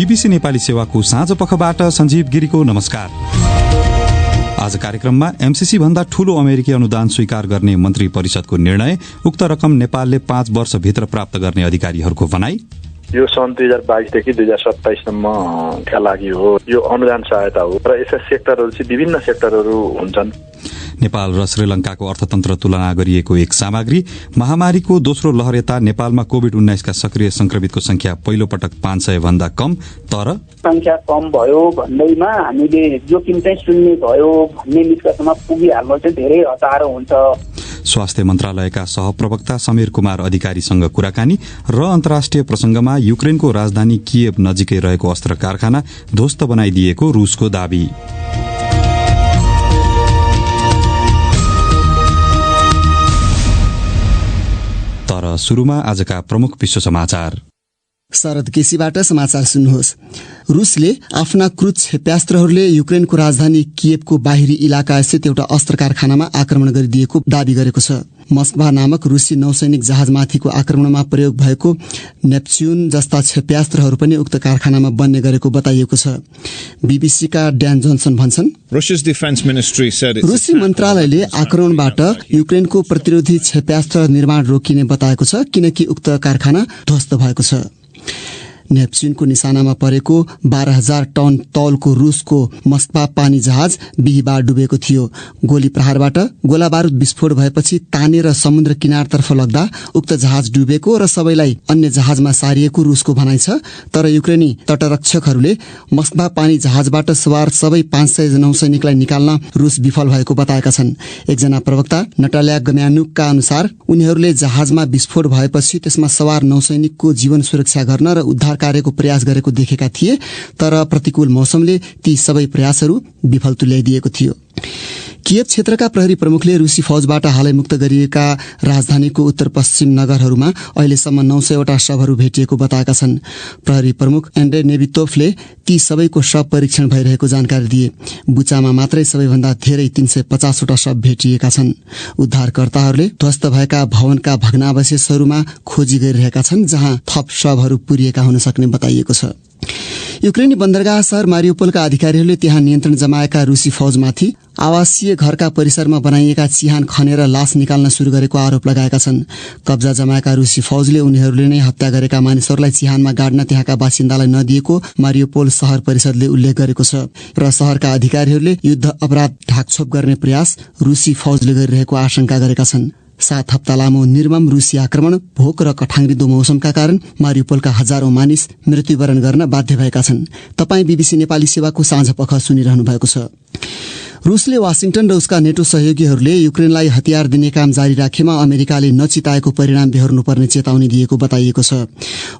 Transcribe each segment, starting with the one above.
BBC Nepali सेवाको साँझ पखबाट सञ्जीव गिरीको नमस्कार। आज कार्यक्रममा एमसीसी भन्दा ठूलो अमेरिकी अनुदान स्वीकार गर्ने मन्त्री परिषदको निर्णय, उक्त रकम नेपालले 5 वर्षभित्र प्राप्त गर्ने अधिकारीहरूको भनाई। यो सन् 2022 देखि 2027 सम्मका लागि हो, यो अनुदान सहायता हो र यसका सेक्टरहरू चाहिँ विभिन्न सेक्टरहरू हुन्छन्। नेपाल र श्रीलंकाको अर्थतन्त्र तुलना गरिएको एक सामग्री। महामारीको दोस्रो लहर यता नेपालमा कोभिड-19 का सक्रिय संक्रमितको संख्या पहिलो पटक 500 भन्दा कम, तर संख्या कम भयो भन्दैमा हामीले जोखिम चाहिँ शून्य भयो भन्ने निष्कर्षमा पुगिहाल्नु चाहिँ धेरै हतारो हुन्छ। स्वास्थ्य मन्त्रालयका सहप्रवक्ता समीर कुमार अधिकारीसँग कुराकानी र अन्तर्राष्ट्रिय प्रसंगमा युक्रेनको राजधानी किएभ नजिकै रहेको अस्त्र कारखाना ध्वस्त बनाइदिएको रूसको दावी। तर सुरुमा आजका प्रमुख विश्व समाचार। शरद केसीबाट समाचार सुन्नुहोस्। रूसले आफ्ना क्रुज क्षेप्यास्त्रहरूले युक्रेनको राजधानी किएभको बाहिरी इलाका स्थित एउटा अस्त्र कारखानामा आक्रमण गरिदिएको दावी गरेको छ। मस्कवा नामक रूसी नौसैनिक जहाजमाथिको आक्रमणमा प्रयोग भएको नेप्च्युन जस्ता क्षेप्यास्त्रहरू पनि उक्त कारखानामा बन्ने गरेको बताइएको छ। बीबीसीका ड्यान जोन्सन भन्छन्, रूसी मन्त्रालयले आक्रमणबाट युक्रेनको प्रतिरोधी क्षेप्यास्त्र निर्माण रोकिने बताएको छ, किनकि उक्त कारखाना ध्वस्त भएको छ। नेप्च्युनको निशानामा परेको 12,000 टन तौलको रूसको मस्कवा पानी जहाज बिहीबार डुबेको थियो। गोली प्रहारबाट गोला बारूद विस्फोट भएपछि तानेर समुद्र किनारतर्फ लग्दा उक्त जहाज डुबेको र सबैलाई अन्य जहाजमा सारिएको रूसको भनाइ छ। तर युक्रेनी तटरक्षकहरूले मस्कवा पानी जहाजबाट सवार सबै 500 नौसैनिकलाई निकाल्न रूस विफल भएको बताएका छन्। एकजना प्रवक्ता नटाल्या गम्यानुकका अनुसार उनीहरूले जहाजमा विस्फोट भएपछि त्यसमा सवार नौसैनिकको जीवन सुरक्षा गर्न र उद्धार कार्यको प्रयास गरेको देखेका थिए, तर प्रतिकूल मौसमले ती सबै प्रयासहरू विफल तुल्याइदिएको थियो। किएभ क्षेत्रका प्रहरी प्रमुखले रूसी फौजबाट हालै मुक्त गरिएका राजधानीको उत्तर पश्चिम नगरहरूमा अहिलेसम्म 900 वटा शवहरू भेटिएको बताएका छन्। प्रहरी प्रमुख एन्ड्रे नेभितोफले ती सबैको शव परीक्षण भइरहेको जानकारी दिए। बुचामा मात्रै सबैभन्दा धेरै 350 वटा शव भेटिएका छन्। उद्धारकर्ताहरूले ध्वस्त भएका भवनका भग्नावशेषहरूमा खोजी गरिरहेका छन्, जहाँ थप शवहरू पुरिएका हुन सक्ने बताइएको छ। युक्रेनी बन्दरगाह शहर मारियोपोलका अधिकारीहरूले त्यहाँ नियन्त्रण जमाएका रूसी फौजमाथि आवासीय घरका परिसरमा बनाइएका चिहान खनेर लास निकाल्न शुरू गरेको आरोप लगाएका छन्। कब्जा जमाएका रूसी फौजले उनीहरूले नै हत्या गरेका मानिसहरूलाई चिहानमा गाड्न त्यहाँका बासिन्दालाई नदिएको मारियोपोल शहर परिषदले उल्लेख गरेको छ र शहरका अधिकारीहरूले युद्ध अपराध ढाकछोप गर्ने प्रयास रूसी फौजले गरिरहेको आशंका गरेका छन्। 7 हप्ता लामो निर्मम रूसी आक्रमण, भोक र कठाङ्ग्रिदो मौसमका कारण मारियोपोलका हजारौं मानिस मृत्युवरण गर्न बाध्य भएका छन्। तपाई बीबीसी नेपाली सेवाको साँझ पख सुनिरहनु भएको छ। रूसले वाशिंगटन र उसका नेटो सहयोगीहरूले युक्रेनलाई हतियार दिने काम जारी राखेमा अमेरिकाले नचिताएको परिणाम बेहोर्नुपर्ने चेतावनी दिएको बताइएको छ।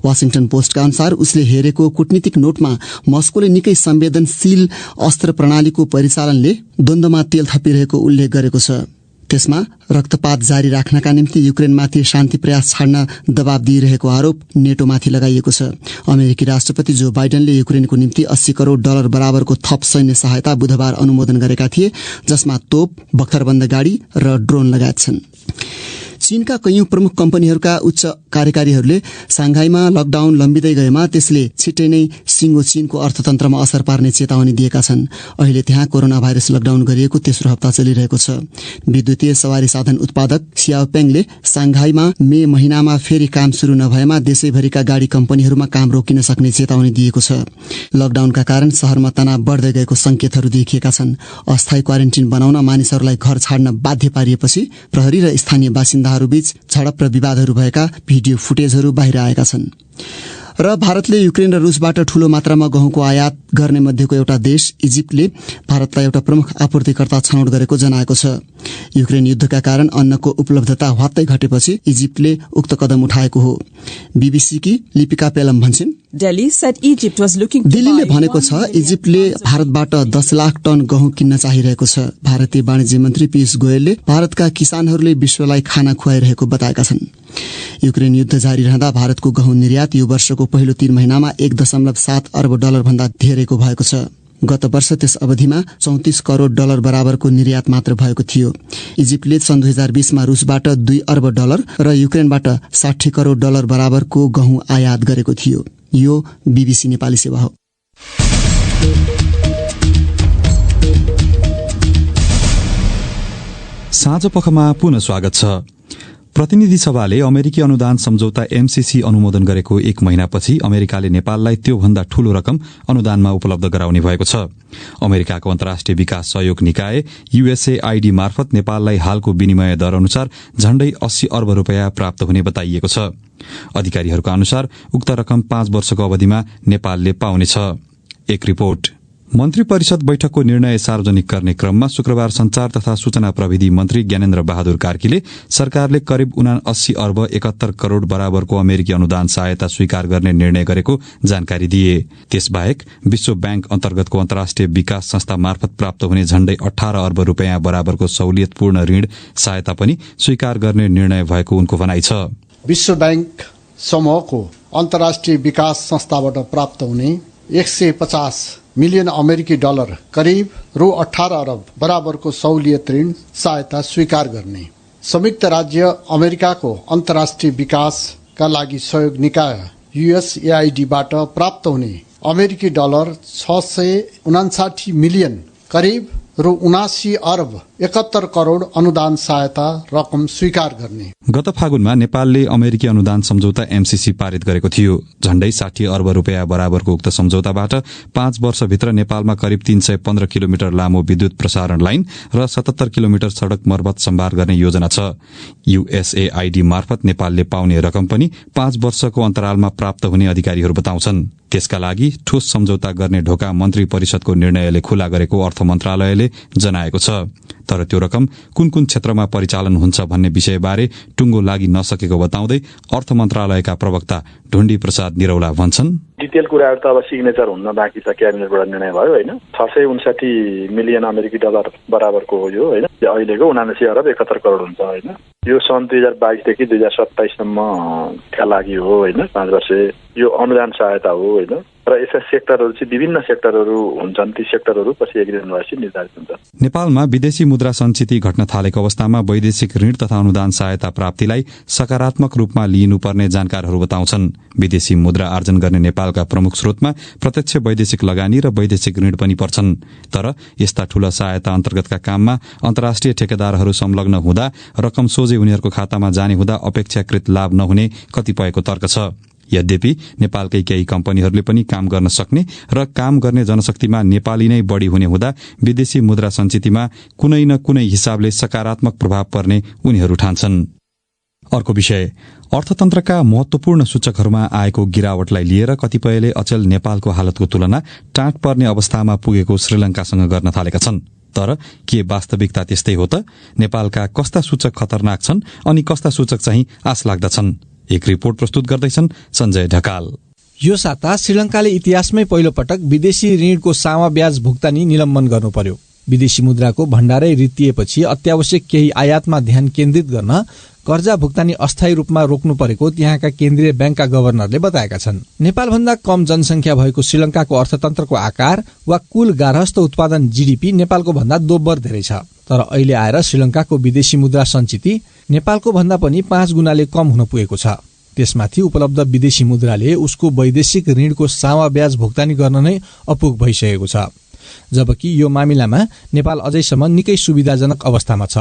वाशिंगटन पोस्टका अनुसार उसले हेरेको कूटनीतिक नोटमा मस्कोले निकै संवेदनशील अस्त्र प्रणालीको परिचालनले द्वन्द्वमा तेल थपिरहेको उल्लेख गरेको छ। त्यसमा रक्तपात जारी राख्नका निम्ति युक्रेनमाथि शान्ति प्रयास छाड्न दबाव दिइरहेको आरोप नेटोमाथि लगाइएको छ। अमेरिकी राष्ट्रपति जो बाइडेनले युक्रेनको निम्ति $80 करोड बराबरको थप सैन्य सहायता बुधबार अनुमोदन गरेका थिए, जसमा तोप, बख्तरबन्द गाडी र ड्रोन लगायत छन्। चीनका कैयौं प्रमुख कम्पनीहरूका उच्च कार्यकारीहरूले सांघाईमा लकडाउन लम्बिँदै गएमा त्यसले छिट्टै नै सिंगो चीनको अर्थतन्त्रमा असर पार्ने चेतावनी दिएका छन्। अहिले त्यहाँ कोरोना भाइरस लकडाउन गरिएको तेस्रो हप्ता चलिरहेको छ। विद्युतीय सवारी साधन उत्पादक सियाओपेङले सांघाईमा मे महिनामा फेरि काम शुरू नभएमा देशैभरिका गाडी कम्पनीहरूमा काम रोकिन सक्ने चेतावनी दिएको छ। लकडाउनका कारण शहरमा तनाव बढ्दै गएको संकेतहरू देखिएका छन्। अस्थायी क्वारेन्टिन बनाउन मानिसहरूलाई घर छाड्न बाध्य पारिएपछि प्रहरी र स्थानीय बासिन्दाहरू बीच झडप र विवादहरू भएका भिडियो फुटेजहरू बाहिर आएका छन्। र भारतले युक्रेन र रूसबाट ठूलो मात्रामा गहुँको आयात गर्ने मध्येको एउटा देश इजिप्टले भारतलाई एउटा प्रमुख आपूर्तिकर्ता छनौट गरेको जनाएको छ। युक्रेन युद्धका कारण अन्नको उपलब्धता ह्वात्तै घटेपछि इजिप्टले उक्त कदम उठाएको हो। बीबीसीकी लिपिका पेलम भन्छन्, दिल्लीले भनेको छ इजिप्टले भारतबाट 10 लाख टन गहुँ किन्न चाहिरहेको छ। भारतीय वाणिज्य मन्त्री पीयूष गोयलले भारतका किसानहरूले विश्वलाई खाना खुवाइरहेको बताएका छन्। युक्रेन युद्ध जारी रहँदा भारतको गहुँ निर्यात यो वर्षको पहिलो 3 महिनामा $1.7 अर्ब भन्दा धेरैको भएको छ। गत वर्ष त्यस अवधिमा $34 करोड बराबरको निर्यात मात्र भएको थियो। इजिप्टले सन् 2020 मा रूसबाट $2 अर्ब र युक्रेनबाट $60 करोड बराबरको गहुँ आयात गरेको थियो। यो BBC नेपाली सेवा हो। साँझपखमा पुनः स्वागत छ। प्रतिनिधि सभाले अमेरिकी अनुदान सम्झौता MCC अनुमोदन गरेको 1 महिनापछि अमेरिकाले नेपाललाई त्योभन्दा ठूलो रकम अनुदानमा उपलब्ध गराउने भएको छ। अमेरिकाको अन्तर्राष्ट्रिय विकास सहयोग निकाय USAID मार्फत नेपाललाई हालको विनिमय दर अनुसार झण्डै 80 अर्ब रूपियाँ प्राप्त हुने बताइएको छ। अधिकारीहरूका अनुसार उक्त रकम 5 वर्षको अवधिमा नेपालले पाउनेछ। एक रिपोर्ट। मन्त्री परिषद बैठकको निर्णय सार्वजनिक गर्ने क्रममा शुक्रबार संचार तथा सूचना प्रविधि मन्त्री ज्ञानेन्द्र बहादुर कार्कीले सरकारले करिब 79 अर्ब 71 करोड़ बराबरको अमेरिकी अनुदान सहायता स्वीकार गर्ने निर्णय गरेको जानकारी दिए। त्यसबाहेक विश्व बैंक अन्तर्गतको अन्तर्राष्ट्रिय विकास संस्था मार्फत प्राप्त हुने झण्डै 18 अर्ब रूपियाँ बराबरको सहुलियतपूर्ण ऋण सहायता पनि स्वीकार गर्ने निर्णय भएको उनको भनाइ छ। विश्व बैंक समूहको अन्तर्राष्ट्रिय विकास संस्थाबाट प्राप्त हुने 150 मिलियन अमेरिकी डलर करिब रु 18 अरब बराबरको सहुलियत ऋण सहायता स्वीकार गर्ने, संयुक्त राज्य अमेरिकाको अन्तर्राष्ट्रिय विकासका लागि सहयोग निकाय USAID बाट प्राप्त हुने अमेरिकी डलर 659 मिलियन करिब रु 79 अर्ब 71 करोड़ अनुदान सहायता रकम स्वीकार गर्ने। गत फागुनमा नेपालले अमेरिकी अनुदान सम्झौता MCC पारित गरेको थियो। झण्डै 60 अर्ब रूपियाँ बराबरको उक्त सम्झौताबाट 5 वर्षभित्र नेपालमा करिब 315 किलोमिटर लामो विद्युत प्रसारण लाइन र 77 किलोमिटर सड़क मर्मत सम्भार गर्ने योजना छ। USAID मार्फत नेपालले पाउने रकम पनि 5 वर्षको अन्तरालमा प्राप्त हुने अधिकारीहरू बताउँछन्। त्यसका लागि ठोस सम्झौता गर्ने ढोका मन्त्री परिषदको निर्णयले खुला गरेको अर्थ मन्त्रालयले जनाएको छ। तर त्यो रकम कुन कुन क्षेत्रमा परिचालन हुन्छ भन्ने विषयबारे टुङ्गो लागि नसकेको बताउँदै अर्थ मन्त्रालयका प्रवक्ता ढुण्डी प्रसाद निरौला भन्छन्, डिटेल कुराहरू त अब सिग्नेचर हुन बाँकी छ। क्याबिनेटबाट निर्णय भयो होइन। 659 मिलियन अमेरिकी डलर बराबरको हो यो होइन। अहिलेको 79 अर्ब 71 करोड़ हुन्छ होइन। यो सन् 2022 देखि 2027 सम्मका लागि हो होइन। 5 वर्ष यो अनुदान सहायता हो होइन। र यसका सेक्टरहरू चाहिँ विभिन्न सेक्टरहरू हुन्छन्। ती सेक्टरहरू पछि एग्रिमेन्ट भएपछि निर्धारित हुन्छ। नेपालमा विदेशी मुद्रा सञ्चिति घट्न थालेको अवस्थामा वैदेशिक ऋण तथा अनुदान सहायता प्राप्तिलाई सकारात्मक रूपमा लिइनुपर्ने जानकारहरू बताउँछन्। विदेशी मुद्रा आर्जन गर्ने नेपालका प्रमुख स्रोतमा प्रत्यक्ष वैदेशिक लगानी र वैदेशिक ऋण पनि पर्छन्। तर यस्ता ठूला सहायता अन्तर्गतका काममा अन्तर्राष्ट्रिय ठेकेदारहरू संलग्न हुँदा रकम सोझै उनीहरूको खातामा जाने हुँदा अपेक्षाकृत लाभ नहुने कतिपयको तर्क छ। यद्यपि नेपालकै केही कम्पनीहरूले पनि काम गर्न सक्ने र काम गर्ने जनशक्तिमा नेपाली नै बढ़ी हुने हुँदा विदेशी मुद्रा सञ्चितिमा कुनै न कुनै हिसाबले सकारात्मक प्रभाव पर्ने उनीहरू ठान्छन्। अर्को विषय, अर्थतन्त्रका महत्वपूर्ण सूचकहरूमा आएको गिरावटलाई लिएर कतिपयले अचेल नेपालको हालतको तुलना टाँट पर्ने अवस्थामा पुगेको श्रीलंकासँग गर्न थालेका छन्। तर के वास्तविकता त्यस्तै हो त? नेपालका कस्ता सूचक खतरनाक छन् अनि कस्ता सूचक चाहिँ आश लाग्दछन्? एक रिपोर्ट प्रस्तुत गर्दैछन् संजय ढकाल। यो साता श्रीलंकाले इतिहासमै पहिलो पटक विदेशी ऋणको सामा ब्याज भुक्तानी निलम्बन गर्नु पर्यो। विदेशी मुद्राको भण्डारै रित्तिएपछि अत्यावश्यक केही आयातमा ध्यान केन्द्रित गर्न कर्जा भुक्तानी अस्थायी रूपमा रोक्नु परेको त्यहाँका केन्द्रीय बैंकका गभर्नरले बताएका छन्। नेपालभन्दा कम जनसंख्या भएको श्रीलंकाको अर्थतन्त्रको आकार वा कुल गार्हस्थ उत्पादन GDP नेपालको भन्दा दोब्बर धेरै छ। तर अहिले आएर श्रीलंकाको विदेशी मुद्रा सञ्चिति नेपालको भन्दा पनि 5 गुणाले कम हुन पुगेको छ। त्यसमाथि उपलब्ध विदेशी मुद्राले उसको वैदेशिक ऋणको सामा ब्याज भुक्तानी गर्न नै अपुग भइसकेको छ। जबकि यो मामिलामा नेपाल अझैसम्म निकै सुविधाजनक अवस्थामा छ।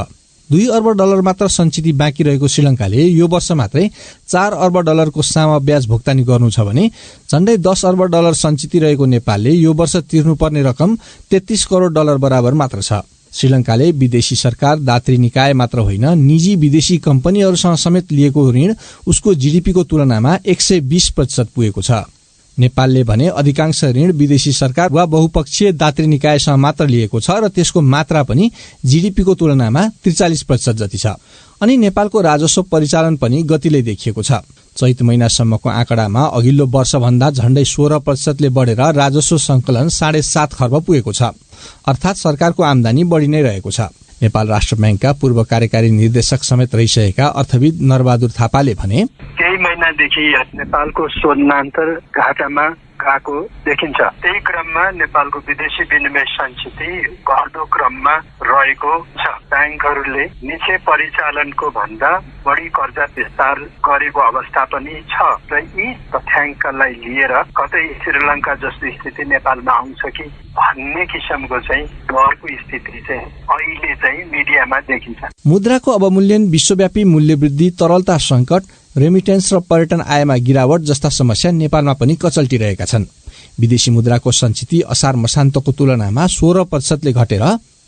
2 अर्ब डलर मात्र सञ्चिति बाँकी रहेको श्रीलंकाले यो वर्ष मात्रै 4 अर्ब डलरको सामा ब्याज भुक्तानी गर्नु छ भने झण्डै 10 अर्ब डलर सञ्चिति रहेको नेपालले यो वर्ष तिर्नुपर्ने रकम 33 करोड़ डलर बराबर मात्र छ। श्रीलंकाले विदेशी सरकार, दात्री निकाय मात्र होइन, निजी विदेशी कम्पनीहरूसँग समेत लिएको ऋण उसको GDP को तुलनामा 120% पुगेको छ। नेपालले भने अधिकांश ऋण विदेशी सरकार वा बहुपक्षीय दात्री निकायसँग मात्र लिएको छ र त्यसको मात्रा पनि GDP को तुलनामा 43% जति छ। अनि नेपालको राजस्व परिचालन पनि गतिले देखिएको छ। चैत महिनासम्मको आँकडामा अघिल्लो वर्षभन्दा झण्डै 16% ले बढेर राजस्व संकलन 7.5 खर्ब पुगेको छ। अर्थात सरकारको आमदानी बढ़ी नै रहेको छ। नेपाल राष्ट्र बैंकका पूर्व कार्यकारी निर्देशक समेत रहिसकेका अर्थविद नरबहादुर थापाले भने केही महिनादेखि नेपालको स्वर्णान्तर घाटामा गएको देखिन्छ। त्यही क्रममा नेपालको विदेशी विनिमय सञ्चित घट्दो क्रममा रहेको छ। ब्याङ्कहरूले निक्षेप परिचालनको भन्दा बढी कर्जा विस्तार गरेको अवस्था पनि छ र यी तथ्याङ्कलाई लिएर कतै श्रीलङ्का जस्तो स्थिति नेपालमा आउँछ कि भन्ने किसिमको चाहिँ डरको स्थिति चाहिँ अहिले चाहिँ मिडियामा देखिन्छ। मुद्राको अवमूल्यन, विश्वव्यापी मूल्यवृद्धि, तरलता संकट, रेमिटेन्स र पर्यटन आयमा गिरावट जस्ता समस्या नेपालमा पनि कचल्टिरहेका छन्। विदेशी मुद्राको सञ्चित असार मसान्तको तुलनामा 16% घटेर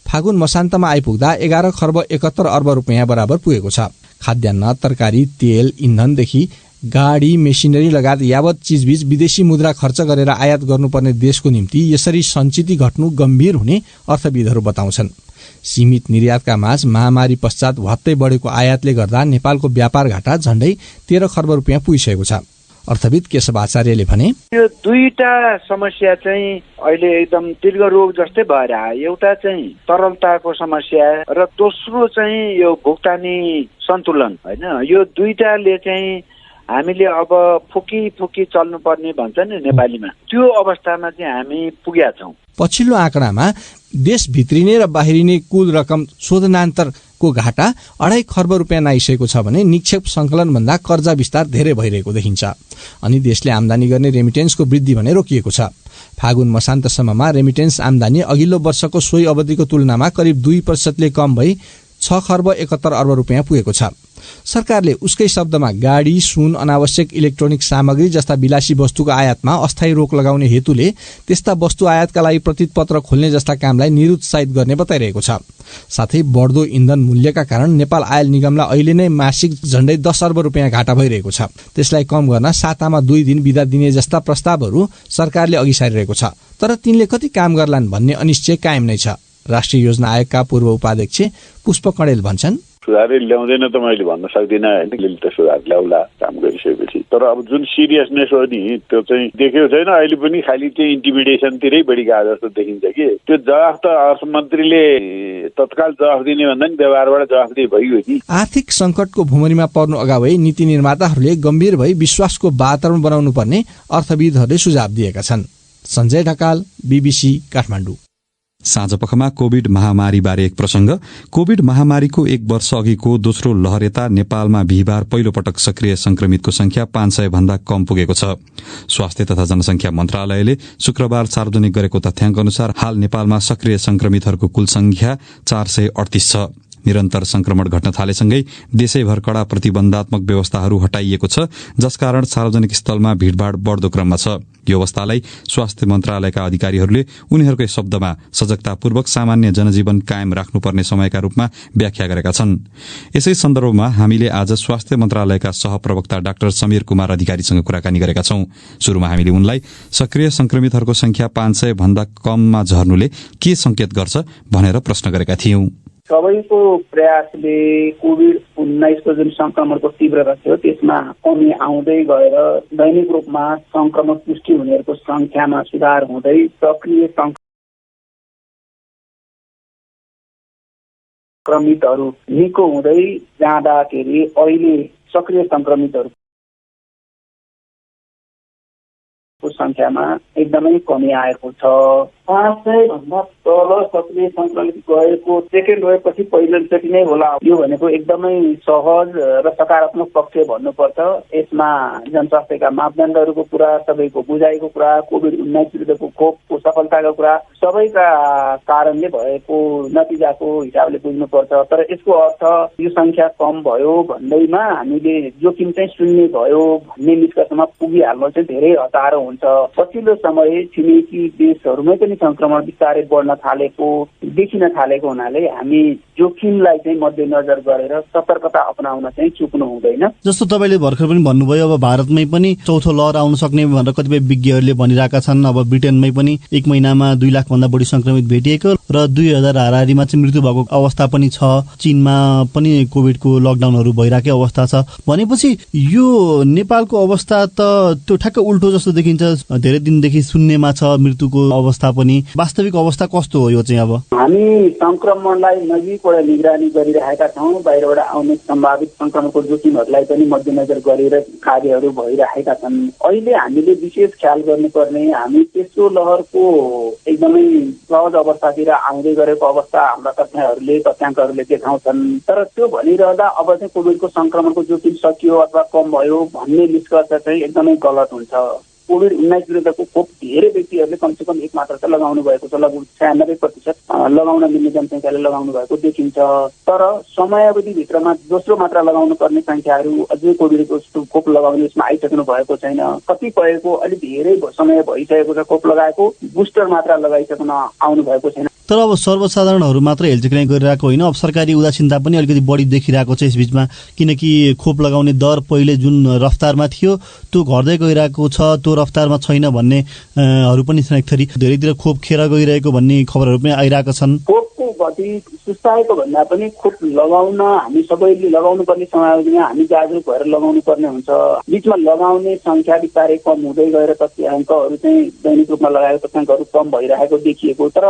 फागुन मसान्तमा आइपुग्दा 11 खर्ब 71 अर्ब रुपियाँ बराबर पुगेको छ। खाद्यान्न, तरकारी, तेल, इन्धनदेखि गाडी, मेसिनरी लगायत यावत चीजबीज विदेशी मुद्रा खर्च गरेर आयात गर्नुपर्ने देशको निम्ति यसरी सञ्चित घट्नु गम्भीर हुने अर्थविदहरू बताउँछन्। सीमित निर्यातका माझ महामारी पश्चात भत्तै बढेको आयातले गर्दा नेपालको व्यापार घाटा झण्डै 13 खर्ब रुपियाँ पुगिसकेको छ। अर्थविद केशव आचार्यले भने, यो दुईटा समस्या चाहिँ अहिले एकदम दीर्घ रोग जस्तै भएर आयो। एउटा चाहिँ तरलताको समस्या र दोस्रो चाहिँ यो भुक्तानी सन्तुलन हैन। यो दुईटाले चाहिँ हामीले अब फुकी चल्नुपर्ने भन्छ नि नेपालीमा, त्यो अवस्थामा चाहिँ हामी पुगेका छौँ। पछिल्लो आँकडामा देश भित्रिने र बाहिरिने कुल रकम शोधनान्तरको घाटा 2.5 खर्ब रुपियाँ नाइसकेको छ भने निक्षेप संकलन भन्दा कर्जा विस्तार धेरै भइरहेको देखिन्छ। अनि देशले आमदानी गर्ने रेमिटेन्सको वृद्धि भने रोकिएको छ। फागुन मसान्तसम्ममा रेमिटेन्स आमदानी अघिल्लो वर्षको सोही अवधिको तुलनामा करिब 2% कम भई 6 खर्ब 71 अर्ब रुपियाँ पुगेको छ। सरकारले उसकै शब्दमा गाडी, सुन, अनावश्यक इलेक्ट्रोनिक सामग्री जस्ता विलासी वस्तुको आयातमा अस्थायी रोक लगाउने हेतुले त्यस्ता वस्तु आयातका लागि प्रतिपत्र खोल्ने जस्ता कामलाई निरुत्साहित गर्ने बताइरहेको छ। साथै बढ्दो इन्धन मूल्यका कारण नेपाल आयल निगमलाई अहिले नै मासिक झण्डै 10 अर्ब रुपियाँ घाटा भइरहेको छ। त्यसलाई कम गर्न सातामा 2 दिन बिदा दिने जस्ता प्रस्तावहरू सरकारले अघि सारिरहेको छ। तर तिनले कति काम गर्लान् भन्ने अनिश्चय कायम नै छ। राष्ट्रिय योजना आयोगका पूर्व उपाध्यक्ष पुष्प कणेल भन्छन्, सुधारै ल्याउँदैन त मैले भन्न सक्दिनँ होइन, त सुधार ल्याउला काम गरिसकेपछि। तर अब जुन सिरियसनेस हो नि त्यो चाहिँ देखेको छैन। अहिले पनि खालि चाहिँ इन्टिमिडेसनतिरै बढी गएको जस्तो देखिन्छ कि त्यो जवाफ त अर्थमन्त्रीले तत्काल जवाफ दिने भन्दा नि व्यवहारबाट जवाफ दिए भइयो नि। आर्थिक संकटको भुमरीमा पर्नु अगावै नीति निर्माताहरूले गम्भीर भई विश्वासको वातावरण बनाउनु पर्ने अर्थविदहरूले सुझाव दिएका छन्। सञ्जय ढकाल, BBC, काठमाडौँ। साँझपखमा कोविड महामारीबारे एक प्रसंग। कोविड महामारीको 1 वर्ष अघिको दोस्रो लहर यता नेपालमा बिहिबार पहिलो पटक सक्रिय संक्रमितको संख्या 500 भन्दा कम पुगेको छ। स्वास्थ्य तथा जनसंख्या मन्त्रालयले शुक्रबार सार्वजनिक गरेको तथ्याङ्क अनुसार हाल नेपालमा सक्रिय संक्रमितहरूको कुल संख्या 438 छ। निरन्तर संक्रमण घट्न थालेसँगै देशैभर कड़ा प्रतिबन्धात्मक व्यवस्थाहरू हटाइएको छ, जसकारण सार्वजनिक स्थलमा भीड़भाड़ बढ़दो क्रममा छ। यो अवस्थालाई स्वास्थ्य मन्त्रालयका अधिकारीहरूले उनीहरूकै शब्दमा सजगतापूर्वक सामान्य जनजीवन कायम राख्नुपर्ने समयका रूपमा व्याख्या गरेका छन्। यसै सन्दर्भमा हामीले आज स्वास्थ्य मन्त्रालयका सहप्रवक्ता डाक्टर समीर कुमार अधिकारीसँग कुराकानी गरेका छौं। शुरूमा हामीले उनलाई सक्रिय संक्रमितहरूको संख्या 500 भन्दा कममा झर्नुले के संकेत गर्छ भनेर प्रश्न गरेका थियौं। सबैको प्रयासले कोभिड-19 को जुन संक्रमणको तीव्रता थियो त्यसमा कमी आउँदै गएर दैनिक रूपमा संक्रमण पुष्टि हुनेहरूको संख्यामा सुधार हुँदै सक्रिय संक्रमितहरू निको हुँदै जाँदाखेरि अहिले सक्रिय संक्रमितहरूको संख्यामा एकदमै कमी आएको छ। 500 भन्दा तल सक्रिय संक्रमित गएको सेकेन्ड वेभपछि पहिलोचोटि नै होला। यो भनेको एकदमै सहज र सकारात्मक पक्ष भन्नुपर्छ। यसमा जनस्वास्थ्यका मापदण्डहरूको कुरा, सबैको बुझाइको कुरा, कोभिड-19 विरुद्धको खोपको सफलताको कुरा, सबैका कारणले भएको नतिजाको हिसाबले बुझ्नुपर्छ। तर यसको अर्थ यो संख्या कम भयो भन्दैमा हामीले जोखिम चाहिँ शून्य भयो भन्ने निष्कर्षमा पुगिहाल्नु चाहिँ धेरै हतारो हुन्छ। पछिल्लो समय छिमेकी देशहरूमै पनि संक्रमण बिस्तारै बढ्न थालेको देखिन थालेको हुनाले हामी जोखिमलाई चाहिँ मध्यनजर गरेर सतर्कता अपनाउन चाहिँ चुक्नु हुँदैन। जस्तो तपाईले भर्खर पनि भन्नुभयो, अब भारतमै पनि चौथो लहर आउन सक्ने भनेर कतिपय विज्ञहरूले भनिरहेका छन्। अब ब्रिटेनमै पनि 1 महिनामा 2 लाख भन्दा बढी संक्रमित भेटिएको र 2000 हाराहारीमा चाहिँ मृत्यु भएको अवस्था पनि छ। चीनमा पनि कोभिडको लकडाउनहरू भइरहेको अवस्था छ। भनेपछि यो नेपालको अवस्था त त्यो ठ्याक्क उल्टो जस्तो देखिन्छ। धेरै दिनदेखि शून्यमा छ मृत्युको अवस्था पनि। पनि वास्तविक अवस्था कस्तो हो यो चाहिँ? अब हामी संक्रमणलाई नजिकबाट निगरानी गरिरहेका छौँ। बाहिरबाट आउने सम्भावित संक्रमणको जोखिमहरूलाई पनि मध्यनजर गरेर कार्यहरू भइरहेका छन्। अहिले हामीले विशेष ख्याल गर्नुपर्ने, हामी तेस्रो लहरको एकदमै सहज अवस्थातिर आउँदै गरेको अवस्था हाम्रा तथ्याङ्कहरूले देखाउँछन्। तर त्यो भनिरहँदा अब चाहिँ कोभिडको संक्रमणको जोखिम सकियो अथवा कम भयो भन्ने निष्कर्ष चाहिँ एकदमै गलत हुन्छ। कोभिड-19 विरुद्धको खोप धेरै व्यक्तिहरूले कमसेकम एक मात्रा त लगाउनु भएको छ, लगभग 96% लगाउन मिल्ने जनसङ्ख्याले लगाउनु भएको देखिन्छ। तर समयावधिभित्रमा दोस्रो मात्रा लगाउनु पर्ने संख्याहरू अझै कोभिडको खोप लगाउने यसमा आइसक्नु भएको छैन। कतिपयको अलि धेरै समय भइसकेको छ खोप लगाएको, बुस्टर मात्रा लगाइसक्न आउनु भएको छैन। तर अब सर्वसाधारणहरू मात्र हेलचेक्राइ गरिरहेको होइन, अब सरकारी उदासीनता पनि अलिकति बढी देखिरहेको छ यसबीचमा, किनकि खोप लगाउने दर पहिले जुन रफ्तारमा थियो त्यो घट्दै गइरहेको छ, त्यो रफ्तारमा छैन भन्नेहरू पनि छन्। एक थरी धेरैतिर खोप खेर गइरहेको भन्ने खबरहरू पनि आइरहेका छन्। खोपको गति सुस्ताएको भन्दा पनि खोप लगाउन हामी सबैले लगाउनु पर्ने समयावधिमा हामी जागरुक भएर लगाउनु पर्ने हुन्छ। बीचमा लगाउने संख्या बिस्तारै कम हुँदै गएर तथ्याङ्कहरू चाहिँ दैनिक रूपमा लगाएको तथ्याङ्कहरू कम भइरहेको देखिएको। तर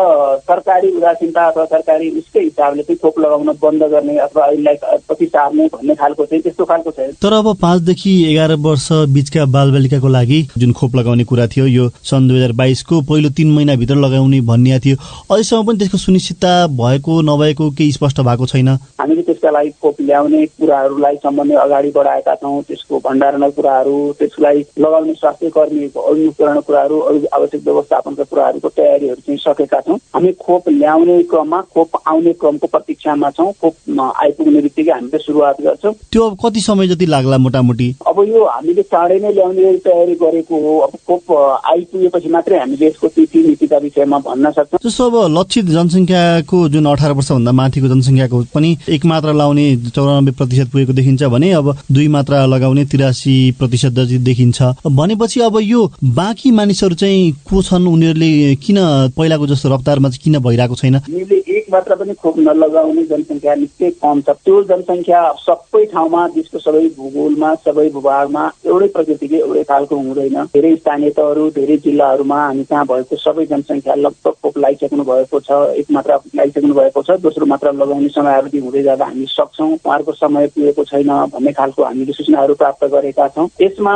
सरकारी उदासीनता अथवा सरकारी उसकै हिसाबले चाहिँ खोप लगाउन बन्द गर्ने अथवा यसलाई पछि सार्ने भन्ने खालको चाहिँ त्यस्तो खालको छ। तर अब 5 देखि 11 वर्ष बीचका बालबालिकाको लागि जुन खोप लगाउने कुरा थियो यो सन् 2022 को पहिलो 3 महिनाभित्र लगाउने भन्ने थियो, अहिलेसम्म पनि त्यसको सुनिश्चितता भएको नभएको केही स्पष्ट भएको छैन। हामीले त्यसका लागि खोप ल्याउने कुराहरूलाई सम्बन्धी अगाडि बढाएका छौँ। त्यसको भण्डारण कुराहरू, त्यसलाई लगाउने स्वास्थ्य कर्मीहरूको अनुकरण कुराहरू, अरू आवश्यक व्यवस्थापनका कुराहरूको तयारीहरू चाहिँ सकेका छौँ। हामी खोप ल्याउने क्रममा, खोप आउने क्रमको प्रतीक्षामा छौँ। खोप आइपुग्ने बित्तिकै हामीले सुरुवात गर्छौँ। त्यो अब कति समय जति लाग्ला मोटामोटी? अब यो हामीले चाँडै नै ल्याउने तयारी गरेको हो। अब खोप आइपुगेपछि मात्रै हामीले यसको तिथि नीतिका विषयमा भन्न सक्छौँ। जस्तो अब लक्षित जनसङ्ख्याको जुन 18 वर्षभन्दा माथिको जनसङ्ख्याको पनि एक मात्रा लगाउने 94% पुगेको देखिन्छ भने अब 2 मात्रा लगाउने 83% जति देखिन्छ भनेपछि अब यो बाँकी मानिसहरू चाहिँ को छन्? उनीहरूले किन पहिलाको जस्तो रफ्तारमा चाहिँ किन भइरहेको छैन? हामीले एक मात्रा पनि खोप नलगाउने जनसङ्ख्या निकै कम छ। त्यो जनसङ्ख्या सबै ठाउँमा, देशको सबै भूगोलमा, सबै भूभागमा एउटै प्रकृतिले एउटै खालको हुँदैन। धेरै स्थानीय तहहरू, धेरै जिल्लाहरूमा हामी कहाँ भएको सबै जनसङ्ख्या लगभग खोप लगाइसक्नु भएको छ, एक मात्रा लगाइसक्नु भएको छ। दोस्रो मात्रा लगाउने समयावधि हुँदै जाँदा हामी सक्छौँ, उहाँहरूको समय पुगेको छैन भन्ने खालको हामीले सूचनाहरू प्राप्त गरेका छौँ। यसमा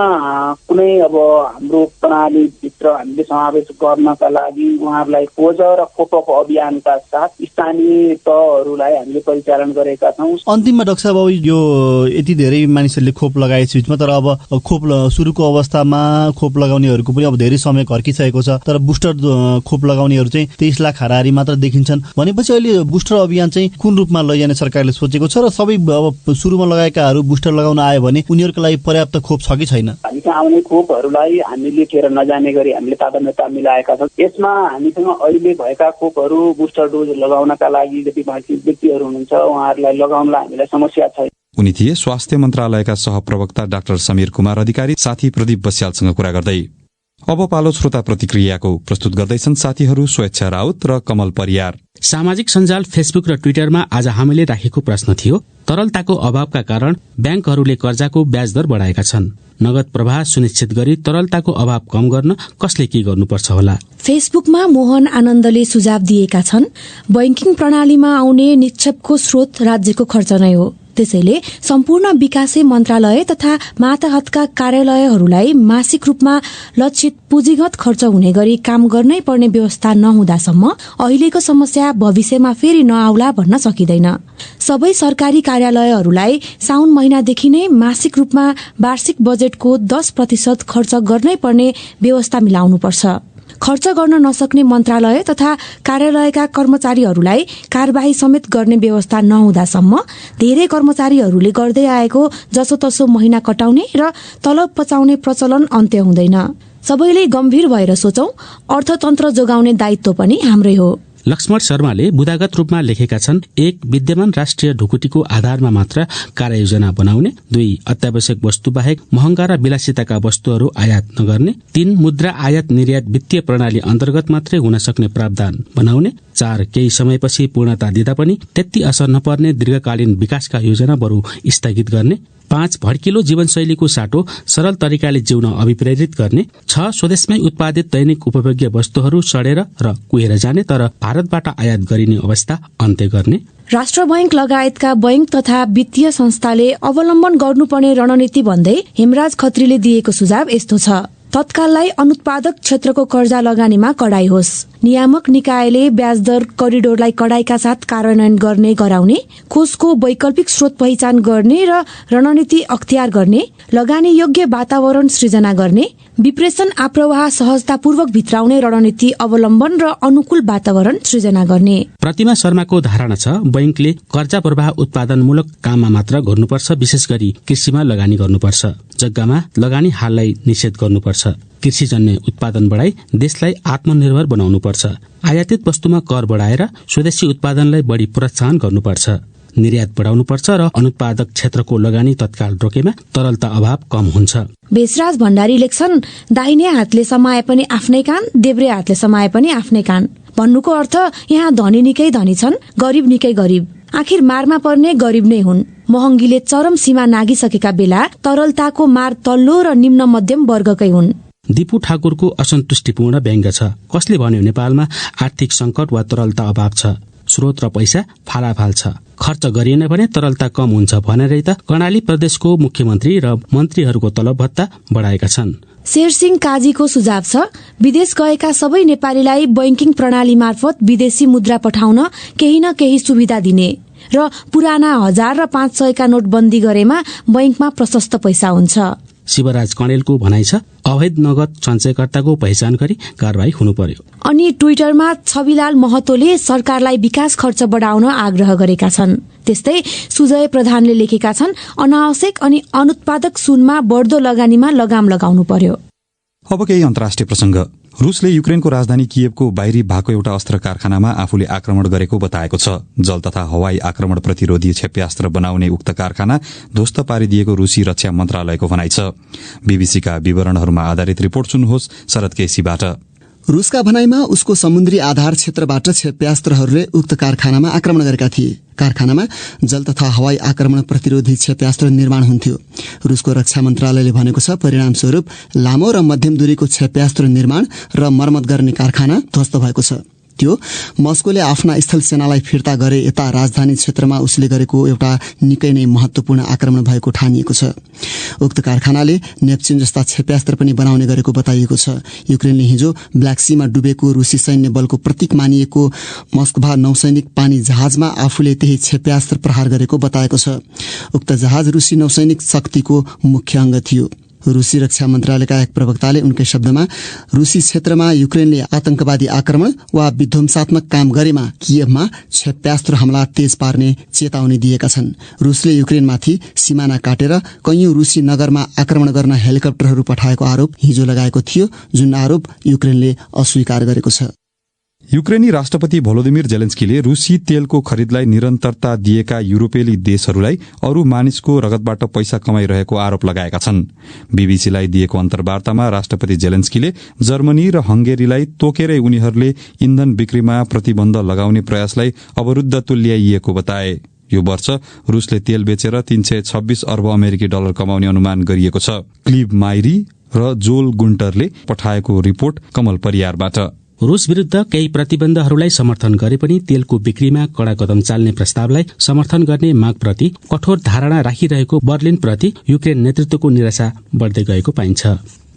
कुनै अब हाम्रो प्रणालीभित्र हामीले समावेश गर्नका लागि उहाँहरूलाई खोज र खोप अभियानका साथ स्थानीय तहहरूलाई हामीले परिचालन गरेका छौँ। अन्तिममा डाक्टर साहब, अब यो यति धेरै मानिसहरूले खोप लगाए बीचमा, तर अब खोप सुरुको अवस्थामा खोप लगाउनेहरूको पनि अब धेरै समय घर्किसकेको छ, तर बुस्टर खोप लगाउनेहरू चाहिँ 23 लाख हाराहारी मात्र देखिन्छन् भनेपछि अहिले बुस्टर अभियान चाहिँ कुन रूपमा लैजाने सरकारले सोचेको छ र सबै अब सुरुमा लगाएकाहरू बुस्टर लगाउन आयो भने उनीहरूको लागि पर्याप्त खोप छ कि छैन? हामी कहाँ आउने खोपहरूलाई हामीले खेर नजाने गरी हामीले प्राथमिकता मिलाएका छौँ। यसमा हामीसँग अहिले भएका खोपहरू बुस्टर डोज लगाउनका लागि जति बाँकी व्यक्तिहरू हुनुहुन्छ उहाँहरूलाई लगाउनलाई हामीलाई समस्या छैन। उनी थिए स्वास्थ्य मन्त्रालयका सहप्रवक्ता डाक्टर समीर कुमार अधिकारी। साथी प्रदीप बस्यालसँग कुरा गर्दै अब पालो श्रोता प्रतिक्रियाको प्रस्तुत गर्दैछन् साथीहरू स्वेच्छा राउत र कमल परियार। सामाजिक सञ्जाल फेसबुक र ट्विटरमा आज हामीले राखेको प्रश्न थियो, तरलताको अभावका कारण ब्याङ्कहरूले कर्जाको ब्याज दर बढाएका छन्। नगद प्रवाह सुनिश्चित गरी तरलताको अभाव कम गर्न कसले के गर्नुपर्छ होला? फेसबुकमा मोहन आनन्दले सुझाव दिएका छन्, बैंकिङ प्रणालीमा आउने निक्षेपको स्रोत राज्यको खर्च नै हो। त्यसैले सम्पूर्ण विकासे मन्त्रालय तथा मातहतका कार्यालयहरूलाई मासिक रूपमा लक्षित पुँजीगत खर्च हुने गरी काम गर्नै पर्ने व्यवस्था नहुँदासम्म अहिलेको समस्या भविष्यमा फेरि नआउला भन्न सकिँदैन। सबै सरकारी कार्यालयहरूलाई साउन महिनादेखि नै मासिक रूपमा वार्षिक बजेटको 10% खर्च गर्नै पर्ने व्यवस्था मिलाउनुपर्छ। खर्च गर्न नसक्ने मन्त्रालय तथा कार्यालयका कर्मचारीहरूलाई कार्यवाही समेत गर्ने व्यवस्था नहुँदासम्म धेरै कर्मचारीहरूले गर्दै आएको जसोतसो महिना कटाउने र तलब पचाउने प्रचलन अन्त्य हुँदैन। सबैले गम्भीर भएर सोचौं, अर्थतन्त्र जोगाउने दायित्व पनि हाम्रै हो। लक्ष्मण शर्माले बुदागत रूपमा लेखेका छन्, 1. विद्यमान राष्ट्रिय ढुकुटीको आधारमा मात्र कार्ययोजना बनाउने, 2. अत्यावश्यक वस्तु बाहेक महँगा र विलासिताका वस्तुहरू आयात नगर्ने, 3. मुद्रा आयात निर्यात वित्तीय प्रणाली अन्तर्गत मात्रै हुन सक्ने प्रावधान बनाउने, 4. केही समयपछि पूर्णता दिँदा पनि त्यति असर नपर्ने दीर्घकालीन विकासका योजना बरु स्थगित गर्ने, 5 भड्किलो जीवनशैलीको साटो सरल तरिकाले जिउन अभिप्रेरित गर्ने। 6 स्वदेशमै उत्पादित दैनिक उपभोग्य वस्तुहरू सडेर र कुहेर जाने तर भारतबाट आयात गरिने अवस्था अन्त्य गर्ने। राष्ट्र बैंक लगायतका बैंक तथा वित्तीय संस्थाले अवलम्बन गर्नुपर्ने रणनीति भन्दै हेमराज खत्रीले दिएको सुझाव यस्तो छ। तत्काललाई अनुत्पादक क्षेत्रको कर्जा लगानीमा कडाई होस्। नियामक निकायले ब्याज दर करिडोरलाई कडाईका साथ कार्यान्वयन गर्ने गराउने, कोषको वैकल्पिक स्रोत पहिचान गर्ने र रणनीति अख्तियार गर्ने, लगानी योग्य वातावरण सृजना गर्ने, विप्रेषण आप्रवाह सहजतापूर्वक भित्राउने रणनीति अवलम्बन र अनुकूल वातावरण सृजना गर्ने। प्रतिमा शर्माको धारणा छ बैंकले कर्जा प्रवाह उत्पादनमूलक काममा मात्र गर्नुपर्छ, विशेष गरी कृषिमा लगानी गर्नुपर्छ। जग्गामा लगानी हाललाई निषेध गर्नुपर्छ। कृषिजन्य उत्पादन बढाई देशलाई आत्मनिर्भर बनाउनुपर्छ। आयातित वस्तुमा कर बढाएर स्वदेशी उत्पादनलाई बढी प्रोत्साहन गर्नुपर्छ। निर्यात बढाउनुपर्छ र अनुत्पादक क्षेत्रको लगानी तत्काल रोकेमा तरलता अभाव कम हुन्छ। बेसराज भण्डारी लेख्छन्, दाहिने हातले समाए पनि आफ्नै कान, देब्रे हातले समाए पनि आफ्नै कान। भन्नुको अर्थ यहाँ धनी निकै धनी छन्, गरीब निकै गरीब। आखिर मारमा पर्ने गरीब नै हुन्। महँगीले चरम सीमा नागिसकेका बेला तरलताको मार तल्लो र निम्न मध्यम वर्गकै हुन्। दिपु ठाकुरको असन्तुष्टिपूर्ण व्यङ्ग्य छ। कसले भन्यो नेपालमा आर्थिक संकट वा तरलता अभाव छ? स्रोत र पैसा फालाफाल छ। खर्च गरिएन भने तरलता कम हुन्छ भनेरै त कर्णाली प्रदेशको मुख्यमन्त्री र मन्त्रीहरूको तलब भत्ता बढाएका छन्। शेरसिंह काजीको सुझाव छ, विदेश गएका सबै नेपालीलाई बैंकिङ प्रणाली मार्फत विदेशी मुद्रा पठाउन केही न केही सुविधा दिने र पुराना 1000 र 500 का नोट बन्दी गरेमा बैंकमा प्रशस्त पैसा हुन्छ। शिवराज कणेलको भनाइ छ, अवैध नगद सञ्चयकर्ताको पहिचान गरी कारवाही हुनु पर्यो। अनि ट्विटरमा छविलाल महतोले सरकारलाई विकास खर्च बढाउन आग्रह गरेका छन्। त्यस्तै सुजय प्रधानले लेखेका छन्, अनावश्यक अनि अनुत्पादक सुनमा बढ्दो लगानीमा लगाम लगाउनु पर्यो। अब केही अन्तर्राष्ट्रिय प्रसंग। रूसले युक्रेनको राजधानी कियवको बाहिरी भागको एउटा अस्त्र कारखानामा आफूले आक्रमण गरेको बताएको छ। जल तथा हवाई आक्रमण प्रतिरोधी क्षेप्यास्त्र बनाउने उक्त कारखाना ध्वस्त पारिदिएको रूसी रक्षा मन्त्रालयको भनाइ छ। बीबीसीका विवरणहरूमा आधारित रिपोर्ट सुन्नुहोस् शरद केसीबाट। रूसका भनाइमा उसको समुद्री आधार क्षेत्रबाट क्षेप्यास्त्रहरूले उक्त कारखानामा आक्रमण गरेका थिए। कारखानामा जल तथा हवाई आक्रमण प्रतिरोधी क्षेप्यास्त्र निर्माण हुन्थ्यो। रूसको रक्षा मन्त्रालयले भनेको छ, परिणामस्वरूप लामो र मध्यम दूरीको क्षेप्यास्त्र निर्माण र मर्मत गर्ने कारखाना ध्वस्त भएको छ। त्यो मस्कोले आफ्ना स्थल सेनालाई फिर्ता गरे यता राजधानी क्षेत्रमा उसले गरेको एउटा निकै नै महत्वपूर्ण आक्रमण भएको ठानिएको छ। उक्त कारखानाले नेप्च्युन जस्ता क्षेप्यास्त्र पनि बनाउने गरेको बताइएको छ। युक्रेनले हिजो ब्ल्याक सीमा डुबेको रूसी सैन्य बलको प्रतीक मानिएको मस्कोभा नौसैनिक पानी जहाजमा आफूले त्यही क्षेप्यास्त्र प्रहार गरेको बताएको छ। उक्त जहाज रूसी नौसैनिक शक्तिको मुख्य अङ्ग थियो। रूसी रक्षा मन्त्रालयका एक प्रवक्ताले उनकै शब्दमा रूसी क्षेत्रमा युक्रेनले आतंकवादी आक्रमण वा विध्वंसात्मक काम गरेमा कियवमा क्षेप्यास्त्र हमला तेज पार्ने चेतावनी दिएका छन्। रूसले युक्रेनमाथि सिमाना काटेर कैयौं रूसी नगरमा आक्रमण गर्न हेलिकप्टरहरू पठाएको आरोप हिजो लगाएको थियो, जुन आरोप युक्रेनले अस्वीकार गरेको छ। युक्रेनी राष्ट्रपति भोलोदिमिर जेलेन्स्कीले रूसी तेलको खरिदलाई निरन्तरता दिएका युरोपेली देशहरूलाई अरू मानिसको रगतबाट पैसा कमाइरहेको आरोप लगाएका छन्। बीबीसीलाई दिएको अन्तर्वार्तामा राष्ट्रपति जेलेन्स्कीले जर्मनी र हंगेरीलाई तोकेरै उनीहरूले इन्धन बिक्रीमा प्रतिबन्ध लगाउने प्रयासलाई अवरुद्ध तुल्याइएको बताए। यो वर्ष रूसले तेल बेचेर 326 अर्ब अमेरिकी डलर कमाउने अनुमान गरिएको छ। क्लिभ माइरी र जोल गुन्टरले पठाएको रिपोर्ट कमल परियारबाट। रूस विरूद्ध केही प्रतिबन्धहरूलाई समर्थन गरे पनि तेलको बिक्रीमा कड़ा कदम चाल्ने प्रस्तावलाई समर्थन गर्ने मागप्रति कठोर धारणा राखिरहेको बर्लिन प्रति युक्रेन नेतृत्वको निराशा बढ्दै गएको पाइन्छ।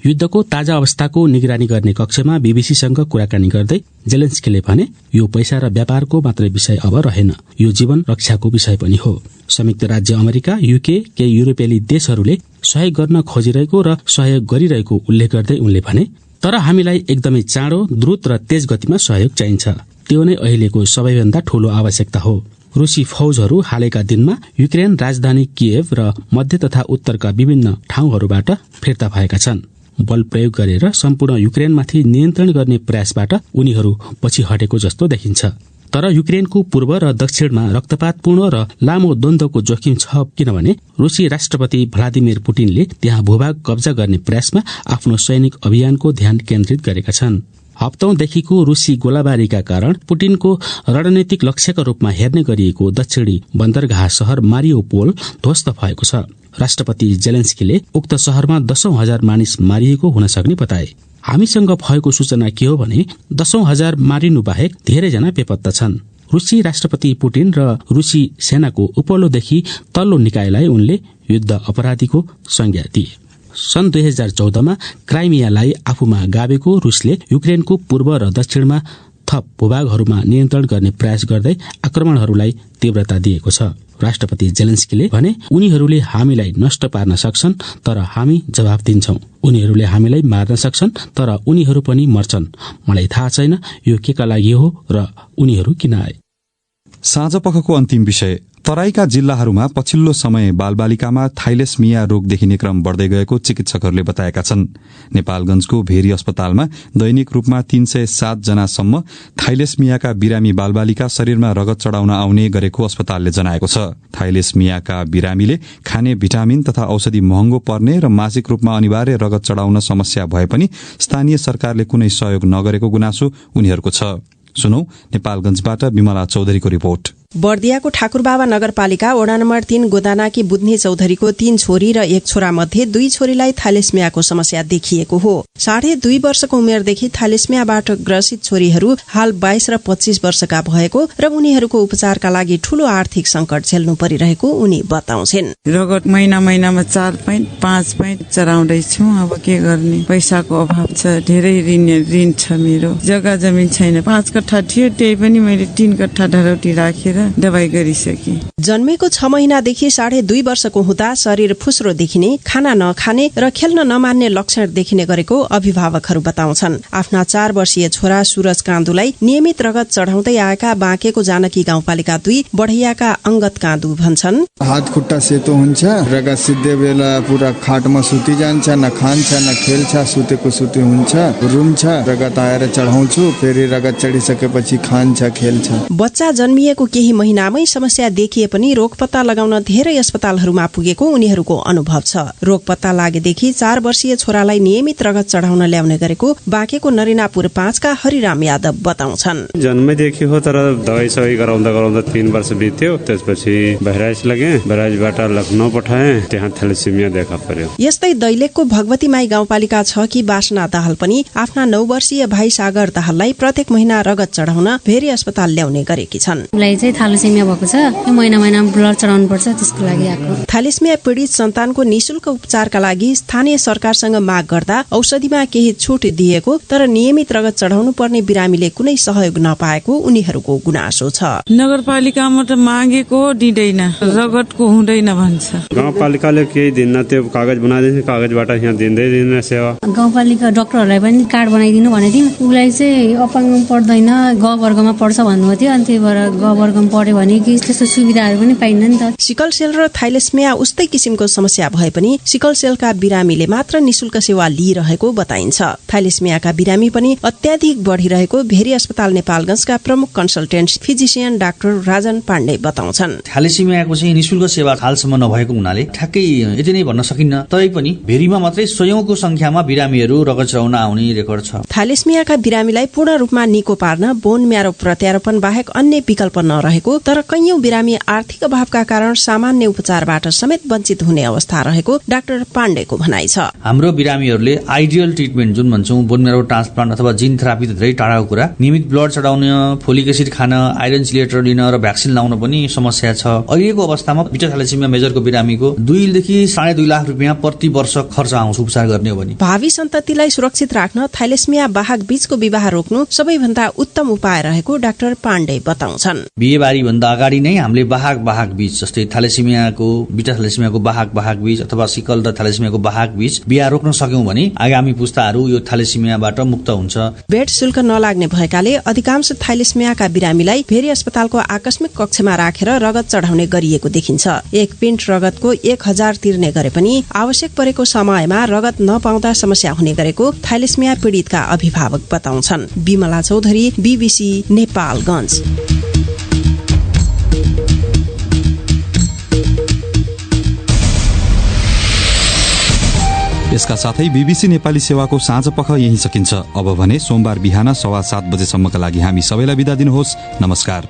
युद्धको ताजा अवस्थाको निगरानी गर्ने कक्षमा बीबीसीसँग कुराकानी गर्दै जेलेन्स्कीले भने, यो पैसा र व्यापारको मात्रै विषय अब रहेन, यो जीवन रक्षाको विषय पनि हो। संयुक्त राज्य अमेरिका, युके, केही युरोपेली देशहरूले सहयोग गर्न खोजिरहेको र सहयोग गरिरहेको उल्लेख गर्दै उनले भने, तर हामीलाई एकदमै चाँडो, द्रुत र तेज गतिमा सहयोग चाहिन्छ। त्यो नै अहिलेको सबैभन्दा ठूलो आवश्यकता हो। रूसी फौजहरू हालैका दिनमा युक्रेन राजधानी कियव र मध्य तथा उत्तरका विभिन्न ठाउँहरूबाट फिर्ता भएका छन्। बल प्रयोग गरेर सम्पूर्ण युक्रेनमाथि नियन्त्रण गर्ने प्रयासबाट उनीहरू पछि हटेको जस्तो देखिन्छ। तर युक्रेनको पूर्व र दक्षिणमा रक्तपातपूर्ण र लामो द्वन्द्वको जोखिम छ, किनभने रूसी राष्ट्रपति भ्लादिमिर पुटिनले त्यहाँ भूभाग कब्जा गर्ने प्रयासमा आफ्नो सैनिक अभियानको ध्यान केन्द्रित गरेका छन्। हप्तौंदेखिको रूसी गोलाबारीका कारण पुटिनको रणनीतिक लक्ष्यका रूपमा हेर्ने गरिएको दक्षिणी बन्दरगाह शहर मारियोपोल ध्वस्त भएको छ राष्ट्रपति जेलेन्स्कीले उक्त शहरमा 10,000 मानिस मारिएको हुन सक्ने बताए। हामीसँग भएको सूचना के हो भने 10,000 मारिनु बाहेक धेरैजना बेपत्ता छन्। रुसी राष्ट्रपति पुटिन र रुसी सेनाको उपल्लोदेखि तल्लो निकायलाई उनले युद्ध अपराधीको संज्ञा दिए। सन् 2014मा क्राइमियालाई आफूमा गाभेको रुसले युक्रेनको पूर्व र दक्षिणमा थप भूभागहरूमा नियन्त्रण गर्ने प्रयास गर्दै आक्रमणहरूलाई तीव्रता दिएको छ। राष्ट्रपति जेलेन्स्कीले भने उनीहरूले हामीलाई नष्ट पार्न सक्छन् तर हामी जवाफ दिन्छौं। उनीहरूले हामीलाई मार्न सक्छन् तर उनीहरू पनि मर्छन्। मलाई थाहा छैन यो केका लागि हो र उनीहरू किन आए। साँझपखको अन्तिम विषय। तराईका जिल्लाहरूमा पछिल्लो समय बालबालिकामा थाइलेसमिया रोग देखिने क्रम बढ्दै गएको चिकित्सकहरूले बताएका छन्। नेपालगंजको भेरी अस्पतालमा दैनिक रूपमा 307 जनासम्म थाइलेसमियाका बिरामी बालबालिका शरीरमा रगत चढ़ाउन आउने गरेको अस्पतालले जनाएको छ। थाइलेसमियाका बिरामीले खाने भिटामिन तथा औषधि महँगो पर्ने र मासिक रूपमा अनिवार्य रगत चढ़ाउन समस्या भए पनि स्थानीय सरकारले कुनै सहयोग नगरेको गुनासो उनीहरूको छ। सुनौ नेपालगंजबाट विमला चौधरीको रिपोर्ट। बर्दियाको ठाकुरबाबा नगरपालिका वडा नम्बर 3 गोदानाकी बुध्ने चौधरीको 3 छोरी र 1 छोरा मध्ये 2 छोरीलाई थाइलेसमियाको समस्या देखिएको हो। 2.5 वर्षको उमेरदेखि थाइलेसमियाबाट ग्रसित छोरीहरू हाल 22 र 25 वर्षका भएको र उनीहरूको उपचारका लागि ठूलो आर्थिक संकट झेल्नु परिरहेको उनी बताउँछिन्। रगत महिनामा 4 पैंट 5 पैंट चढाउँदैछु। अब के गर्ने, पैसाको अभाव छ, धेरै ऋण छ। मेरो जग्गा जमिन छैन। 5 कट्ठा थियो, त्यही पनि मैले 3 कट्ठा ढरौटी राखेर दबाई गरिसके। जन्मेको 6 महिनादेखि 2.5 वर्षको हुँदा शरीर फुस्रो देखिने, खाना नखाने र खेल्न नमान्ने लक्षण देखिने गरेको अभिभावकहरू बताउँछन्। आफ्ना 4 वर्षीय छोरा सूरज कान्दुलाई नियमित रगत चढाउँदै आएका बाँकेको जानकी गाउँपालिका 2 बढैयाका अंगत कान्दु भन्छन्। हात खुट्टा सेतो हुन्छ, रगत सिद्धे बेला पूरा खाटमा सुति जान्छ, न खान्छ न खेल्छ, सुतेको सुते हुन्छ, रुन्छ। रगत आएर चढाउँछु, फेरि रगत चढिसकेपछि खान्छ खेल्छ। बच्चा जन्मिएको केही महिनामै समस्या देखिए पनि रोग पत्ता लगाउन धेरै अस्पतालहरूमा पुगेको उनीहरूको अनुभव छ। रोग पत्ता लागेदेखि 4 वर्षीय छोरालाई नियमित रगत चढाउन ल्याउने गरेको बाँकेको नरिनापुर 5 का हरिराम यादव बताउँछन्। जन्मैदेखि हो, तर दवाई सबै गराउँदा 3 वर्ष बित्यो। त्यसपछि बहराइच लगे, बहराइचबाट लखनऊ पठाए, त्यहाँ थ्यालेसेमिया देखा पर्यो। यस्तै दैलेखको भगवतीमाई गाउँपालिका 6 की बासना दाहाल पनि आफ्ना 9 वर्षीय भाइ सागर दाहाललाई प्रत्येक महिना रगत चढाउन भेरी अस्पताल ल्याउने गरेकी छन्। थाइलेसेमिया भएको छ, यो महिना ब्लड चढाउनु पर्छ, त्यसको लागि आएको। थाइलेसेमिया पीडित सन्तानको निशुल्क उपचारका लागि स्थानीय सरकारसँग माग गर्दा औषधिमा केही छुट दिएको तर नियमित रगत चढाउनु पर्ने बिरामीले कुनै सहयोग नपाएको उनीहरूको गुनासो छ। नगरपालिकामा त मागेको दिँदैन, रगतको हुँदैन भन्छ। गाउँपालिकाले केही दिन्न, त्यो कागज बनाइदिन्छ, कागजबाट यहाँ दिँदैन सेवा। गाउँपालिका डाक्टरहरूलाई पनि कार्ड बनाइदिनु भनेको थियौँ। उसलाई चाहिँ अपाङ्ग पर्दैन, ग वर्गमा पर्छ भन्नुभएको थियो। अनि त्यही भएर ग वर्गमा पढ्यो भने कि त्यस्तो सुविधाहरू पनि पाइन्न नि त। सिकल सेल र थाइलेसेमिया उस्तै किसिमको समस्या भए पनि सिकल सेलका बिरामीले मात्र निशुल्क सेवा लिइरहेको बताइन्छ। थाइलेसेमियाका बिरामी पनि अत्याधिक बढ़िरहेको भेरी अस्पताल नेपालगंजका प्रमुख consultant physician doctor Rajan Pandey बताउँछन्। थाइलेसेमियाको चाहिँ निशुल्क सेवा हालसम्म नभएको हुनाले ठ्याक्कै यति नै भन्न सकिन्न। तैपनि भेरीमा मात्रै सयौंको संख्यामा बिरामीहरू रगत चढाउन आउने रेकर्ड छ। थाइलेसेमियाका बिरामीलाई पूर्ण रूपमा निको पार्न बोन म्यारो प्रत्यारोपण बाहेक अन्य विकल्प नरहेको तर कैयौं बिरामी आर्थिक अभावका कारण सामान्य उपचारबाट समेत वञ्चित हुने अवस्था रहेको डाक्टर पाण्डेको भनाइ छ। हाम्रो बिरामीहरूले आइडियल ट्रिटमेन्ट जुन भन्छौं बोन म्यारो ट्रान्सप्लान्ट अथवा जिन थेरापी त धेरै टाढाको कुरा, नियमित ब्लड चढाउन, फोलिक एसिड खान, आइरन चिलेटर लिन र भ्याक्सिन लाउन पनि समस्या छ। अहिलेको अवस्थामा बिटा थाइलेसेमिया मेजरको बिरामीको 2 देखि 2.5 लाख रुपियाँ प्रति वर्ष खर्च आउँछ उपचार गर्ने हो भने। भावी सन्ततिलाई सुरक्षित राख्न थाइलेसेमिया बाहक बीचको विवाह रोक्नु सबैभन्दा उत्तम उपाय रहेको डाक्टर पाण्डे बताउँछन्। बिहेबारी भन्दा अगाडि नै हामीले बाहक बीज जस्तै थाइलेसेमियाको बिटा थाइलेसेमियाको बाहक बीज अथवा सिकल र थाइलेसेमियाको बाहक बीज बिहा रोक्न सक्यौं भने आगामी पुस्ताहरू यो थाइलेसेमियाबाट मुक्त हुन्छ। बेड शुल्क नलाग्ने भएकाले अधिकांश थाइलेसेमियाका बिरामीलाई भेरी अस्पतालको आकस्मिक कक्षमा राखेर रगत चढाउने गरिएको देखिन्छ। 1 पिन्ट रगतको 1000 तिर्ने गरे पनि आवश्यक परेको समयमा रगत नपाउँदा समस्या हुने गरेको थाइलेसेमिया पीडितका अभिभावक बताउँछन्। विमला चौधरी, BBC नेपालगंज। यसका साथै BBC नेपाली सेवाको साँझपख यही सकिन्छ। अब भने सोमबार बिहान 7:15 बजेसम्मका लागि हामी सबैलाई बिदा दिनुहोस्। नमस्कार।